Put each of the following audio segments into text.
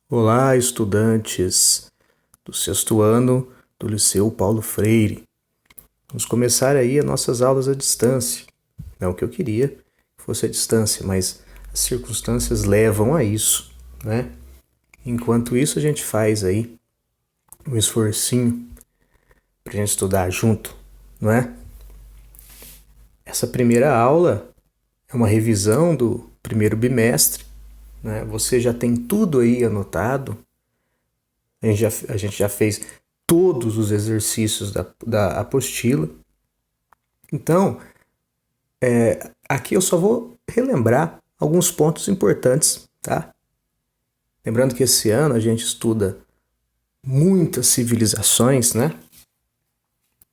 Olá, estudantes do sexto ano do Liceu Paulo Freire. Vamos começar aí as nossas aulas à distância. Não que eu queria que fosse à distância, mas as circunstâncias levam a isso, né? Enquanto isso, a gente faz aí um esforcinho pra gente estudar junto, não é? Essa primeira aula é uma revisão do primeiro bimestre, né? Você já tem tudo aí anotado. A gente já fez todos os exercícios da apostila. Então, aqui eu só vou relembrar alguns pontos importantes, tá? Lembrando que esse ano a gente estuda muitas civilizações, né?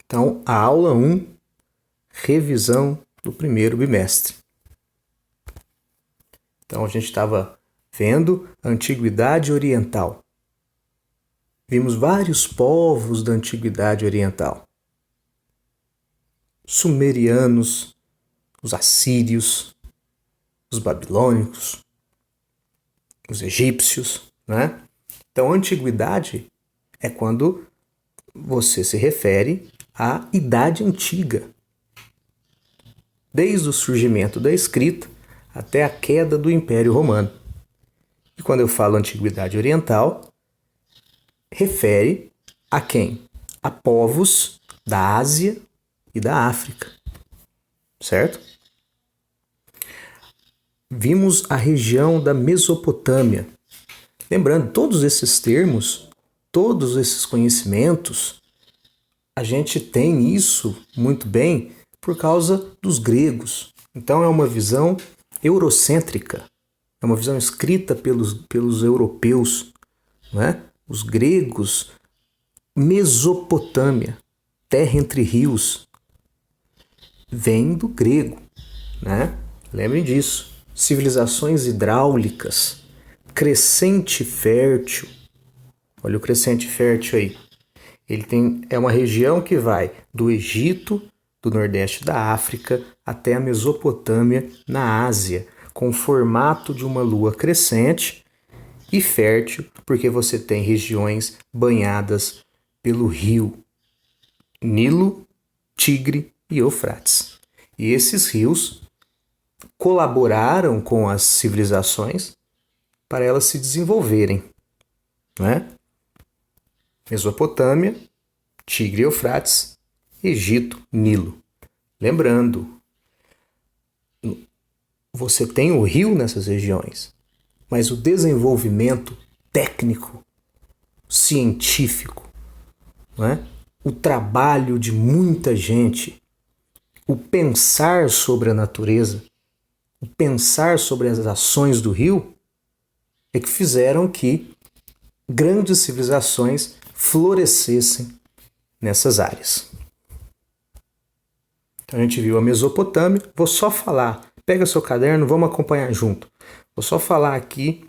Então, a aula 1, revisão do primeiro bimestre. Então, a gente estava vendo a Antiguidade Oriental. Vimos vários povos da Antiguidade Oriental. Sumerianos, os assírios, os babilônicos, os egípcios, né? Então, a antiguidade é quando você se refere à Idade Antiga. Desde o surgimento da escrita até a queda do Império Romano. E quando eu falo Antiguidade Oriental, refere a quem? A povos da Ásia e da África, certo? Vimos a região da Mesopotâmia. Lembrando, todos esses termos, todos esses conhecimentos, a gente tem isso muito bem por causa dos gregos. Então é uma visão eurocêntrica, é uma visão escrita pelos europeus, né? Os gregos, Mesopotâmia, terra entre rios, vem do grego, né? Lembrem disso. Civilizações hidráulicas, crescente fértil. Olha o crescente fértil aí. É uma região que vai do Egito, do Nordeste da África, até a Mesopotâmia, na Ásia, com o formato de uma lua crescente e fértil, porque você tem regiões banhadas pelo rio Nilo, Tigre e Eufrates. E esses rios colaboraram com as civilizações para elas se desenvolverem, né? Mesopotâmia, Tigre e Eufrates, Egito, Nilo. Lembrando, você tem o rio nessas regiões, mas o desenvolvimento técnico, científico, né? O trabalho de muita gente, o pensar sobre a natureza, o pensar sobre as ações do rio, é que fizeram que grandes civilizações florescessem nessas áreas. Então a gente viu a Mesopotâmia. Vou só falar, pega seu caderno, vamos acompanhar junto. Vou só falar aqui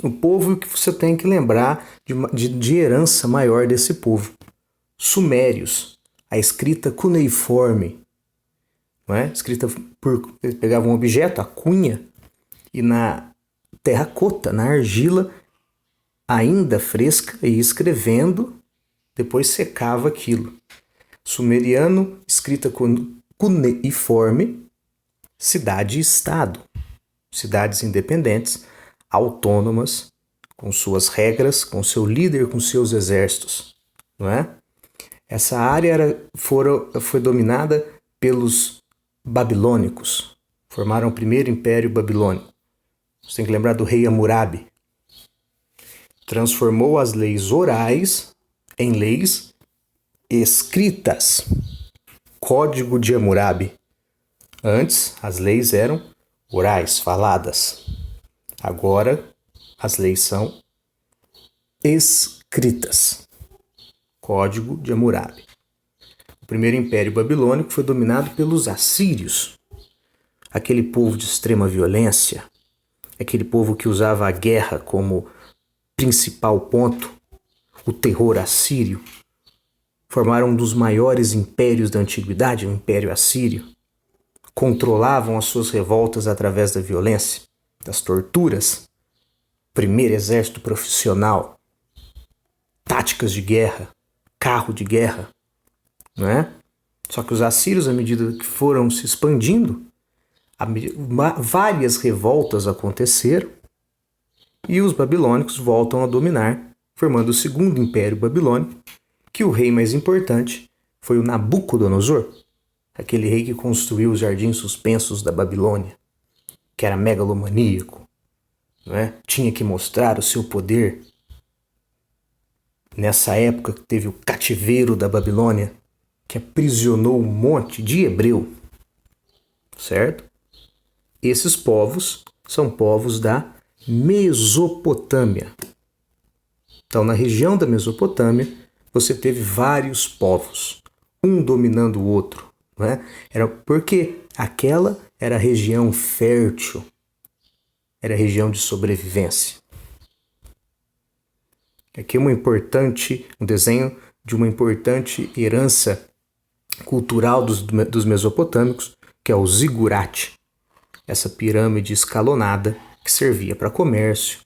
o povo que você tem que lembrar de herança maior desse povo. Sumérios, a escrita cuneiforme, não é? Escrita por... Eles pegavam um objeto, a cunha, e na terracota, na argila, ainda fresca, e escrevendo, depois secava aquilo. Sumeriano, escrita cuneiforme, cidade e estado. Cidades independentes, autônomas, com suas regras, com seu líder, com seus exércitos, não é? Essa área foi dominada pelos babilônicos. Formaram o primeiro império babilônico. Você tem que lembrar do rei Hammurabi. Transformou as leis orais em leis escritas. Código de Hammurabi. Antes, as leis eram orais, faladas. Agora, as leis são escritas. Código de Hammurabi. O primeiro império babilônico foi dominado pelos assírios. Aquele povo de extrema violência. Aquele povo que usava a guerra como principal ponto. O terror assírio. Formaram um dos maiores impérios da antiguidade, o Império Assírio. Controlavam as suas revoltas através da violência, das torturas. primeiro exército profissional, táticas de guerra, carro de guerra, não é? Só que os assírios, à medida que foram se expandindo, várias revoltas aconteceram e os babilônicos voltam a dominar, formando o segundo império babilônico, que o rei mais importante foi o Nabucodonosor, aquele rei que construiu os jardins suspensos da Babilônia, que era megalomaníaco, não é? Tinha que mostrar o seu poder. Nessa época que teve o cativeiro da Babilônia, que aprisionou um monte de hebreu, certo? Esses povos são povos da Mesopotâmia. Então, na região da Mesopotâmia, você teve vários povos, um dominando o outro, não é? Era porque aquela era a região fértil, era a região de sobrevivência. Aqui é um desenho de uma importante herança cultural dos mesopotâmicos, que é o zigurate, essa pirâmide escalonada que servia para comércio,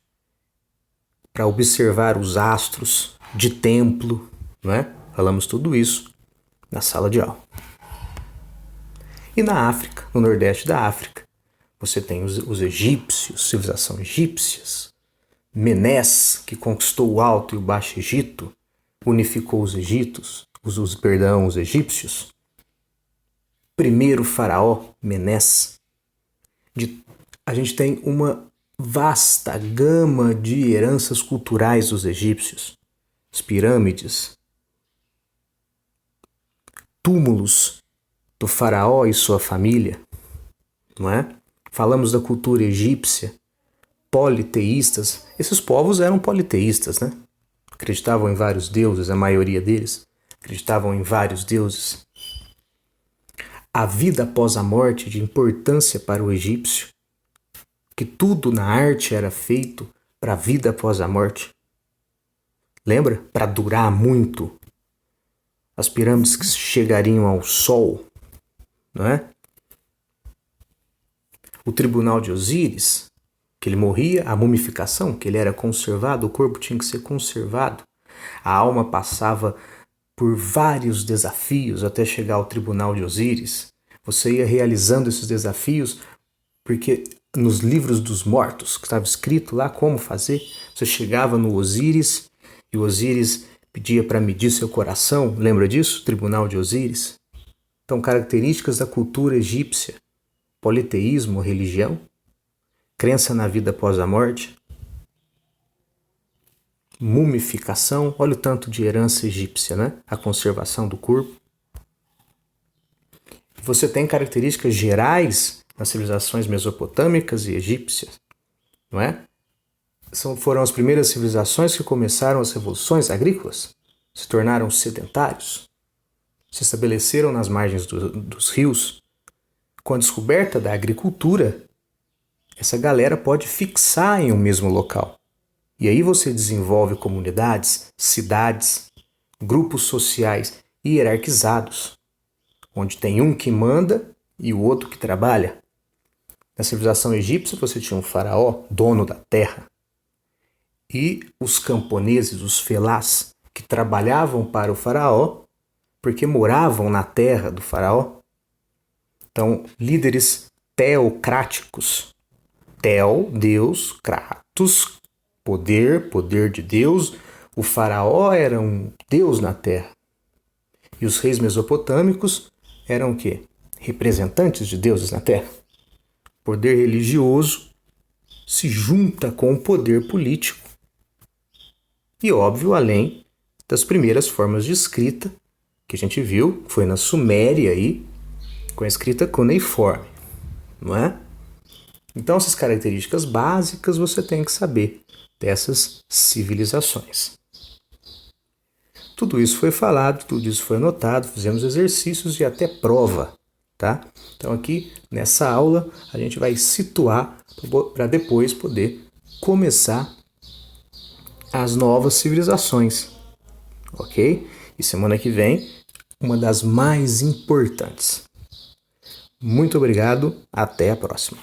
para observar os astros de templo, não é? Falamos tudo isso na sala de aula. E na África, no nordeste da África, você tem os egípcios, civilização egípcias, Menés, que conquistou o Alto e o Baixo Egito, unificou os egípcios. Primeiro faraó, Menés. A gente tem uma vasta gama de heranças culturais dos egípcios. As pirâmides, túmulos do faraó e sua família, não é? Falamos da cultura egípcia, politeístas. Esses povos eram politeístas, né? Acreditavam em vários deuses, a maioria deles acreditavam em vários deuses. A vida após a morte de importância para o egípcio, que tudo na arte era feito para a vida após a morte. Lembra? Para durar muito. As pirâmides que chegariam ao sol, não é? O tribunal de Osíris, que ele morria, a mumificação, que ele era conservado, o corpo tinha que ser conservado. A alma passava por vários desafios até chegar ao tribunal de Osíris. Você ia realizando esses desafios porque nos livros dos mortos, que estava escrito lá como fazer, você chegava no Osíris e o Osíris pedia para medir seu coração. Lembra disso? Tribunal de Osíris. Então, características da cultura egípcia: politeísmo, religião, crença na vida após a morte, mumificação. Olha o tanto de herança egípcia, né? A conservação do corpo. Você tem características gerais nas civilizações mesopotâmicas e egípcias, não é? Foram as primeiras civilizações que começaram as revoluções agrícolas, se tornaram sedentários, se estabeleceram nas margens dos rios. Com a descoberta da agricultura, essa galera pode fixar em um mesmo local. E aí você desenvolve comunidades, cidades, grupos sociais hierarquizados, onde tem um que manda e o outro que trabalha. Na civilização egípcia você tinha um faraó, dono da terra, e os camponeses, os felás, que trabalhavam para o faraó porque moravam na terra do faraó. Então, líderes teocráticos. Teo, Deus, Kratos, poder, poder de Deus. O faraó era um deus na terra. E os reis mesopotâmicos eram o quê? Representantes de deuses na terra. Poder religioso se junta com o poder político. E, óbvio, além das primeiras formas de escrita que a gente viu, foi na Suméria aí, com a escrita cuneiforme, não é? Então, essas características básicas você tem que saber dessas civilizações. Tudo isso foi falado, tudo isso foi anotado, fizemos exercícios e até prova, tá? Então, aqui nessa aula a gente vai situar para depois poder começar as novas civilizações, ok? E semana que vem, uma das mais importantes. Muito obrigado, até a próxima.